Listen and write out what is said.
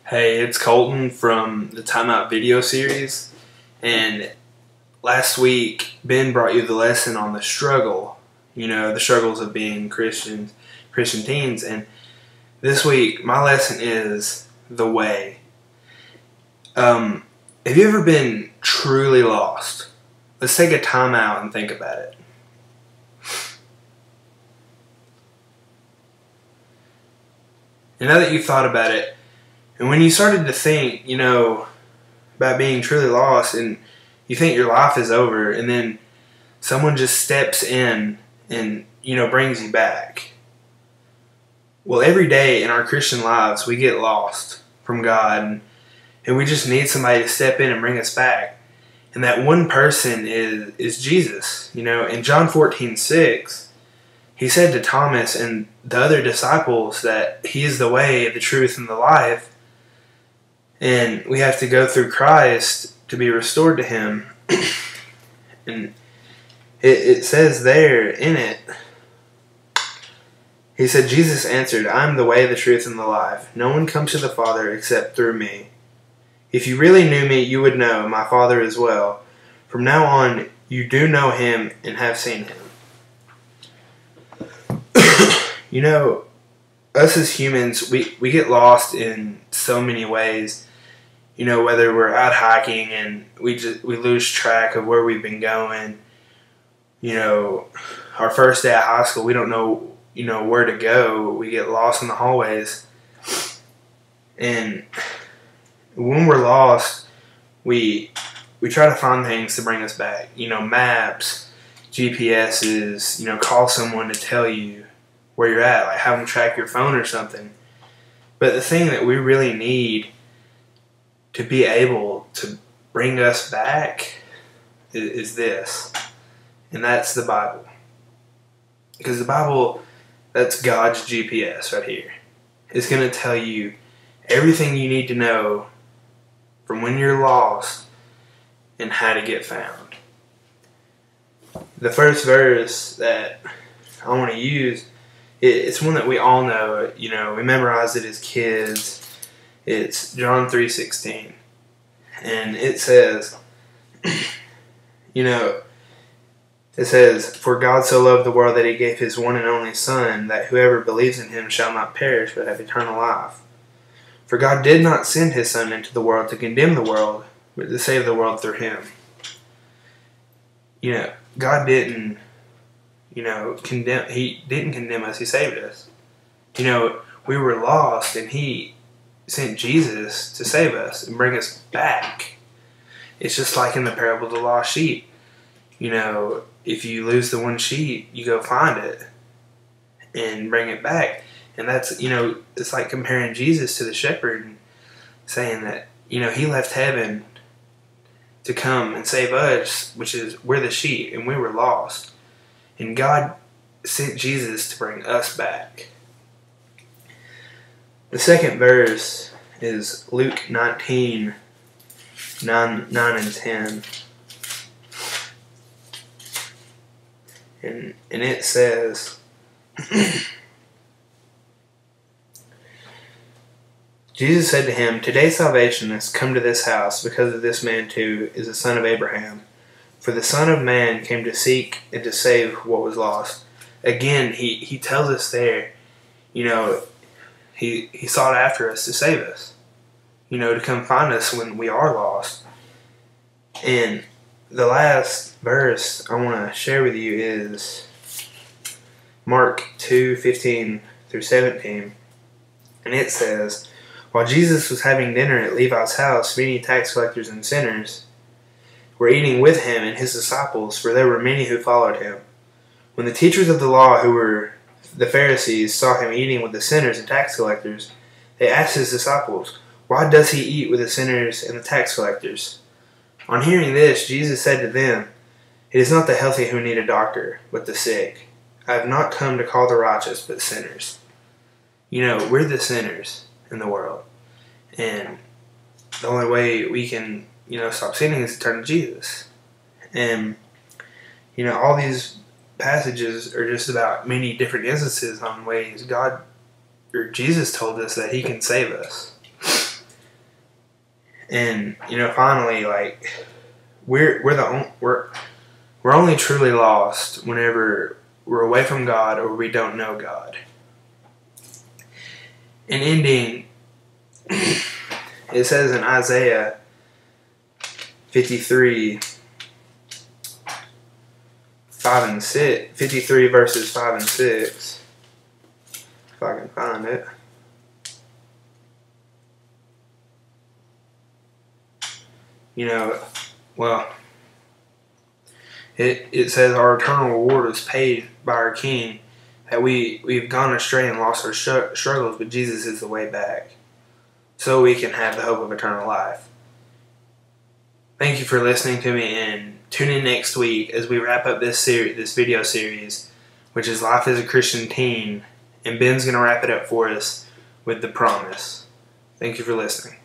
Hey, it's Colten from the Time Out video series, and last week Ben brought you the lesson on the struggle, the struggles of being Christian teens, and this week my lesson is the way. Have you ever been truly lost? Let's take a time out and think about it. And now that you've thought about it, and when you started to think, about being truly lost, and you think your life is over, and then someone just steps in and, brings you back. Well, every day in our Christian lives, we get lost from God, and we just need somebody to step in and bring us back. And that one person is Jesus. In John 14:6, he said to Thomas and the other disciples that he is the way, the truth, and the life. And we have to go through Christ to be restored to Him. And it says there in it, he said, Jesus answered, I am the way, the truth, and the life. No one comes to the Father except through me. If you really knew me, you would know my Father as well. From now on, you do know Him and have seen Him. Us as humans, we get lost in so many ways. Whether we're out hiking and we lose track of where we've been going. Our first day of high school, we don't know, where to go. We get lost in the hallways. And when we're lost, we try to find things to bring us back. Maps, GPSs, call someone to tell you where you're at, like have them track your phone or something. But the thing that we really need to be able to bring us back is this, and that's the Bible. Because the Bible, that's God's GPS right here. It's going to tell you everything you need to know from when you're lost and how to get found. The first verse that I want to use, it's one that we all know. We memorized it as kids. It's John 3:16, and it says, for God so loved the world that He gave His one and only Son, that whoever believes in Him shall not perish but have eternal life. For God did not send His Son into the world to condemn the world, but to save the world through Him. God didn't, condemn. He didn't condemn us. He saved us. We were lost, and He sent Jesus to save us and bring us back. It's just like in the parable of the lost sheep. If you lose the one sheep, you go find it and bring it back. And that's, it's like comparing Jesus to the shepherd and saying that, He left heaven to come and save us, which is, we're the sheep and we were lost. And God sent Jesus to bring us back. The second verse is Luke 19, 9 and 10. And it says, Jesus said to him, Today salvation has come to this house, because of this man too is the son of Abraham. For the Son of Man came to seek and to save what was lost. Again, he tells us there, He sought after us to save us, to come find us when we are lost. And the last verse I want to share with you is Mark 2:15 through 17. And it says, While Jesus was having dinner at Levi's house, many tax collectors and sinners were eating with him and his disciples, for there were many who followed him. When the teachers of the law, who were the Pharisees, saw him eating with the sinners and tax collectors, they asked his disciples, Why does he eat with the sinners and the tax collectors? On hearing this, Jesus said to them, It is not the healthy who need a doctor, but the sick. I have not come to call the righteous, but sinners. We're the sinners in the world. And the only way we can, stop sinning is to turn to Jesus. And, all these passages are just about many different instances on ways God or Jesus told us that He can save us. And finally, like we're only truly lost whenever we're away from God or we don't know God. In ending, it says in Isaiah 53, 53 verses 5 and 6, if I can find it. It says our eternal reward is paid by our King, that we've gone astray and lost our struggles, but Jesus is the way back, so we can have the hope of eternal life. Thank you for listening to me, and tune in next week as we wrap up this video series, which is Life as a Christian Teen, and Ben's going to wrap it up for us with the promise. Thank you for listening.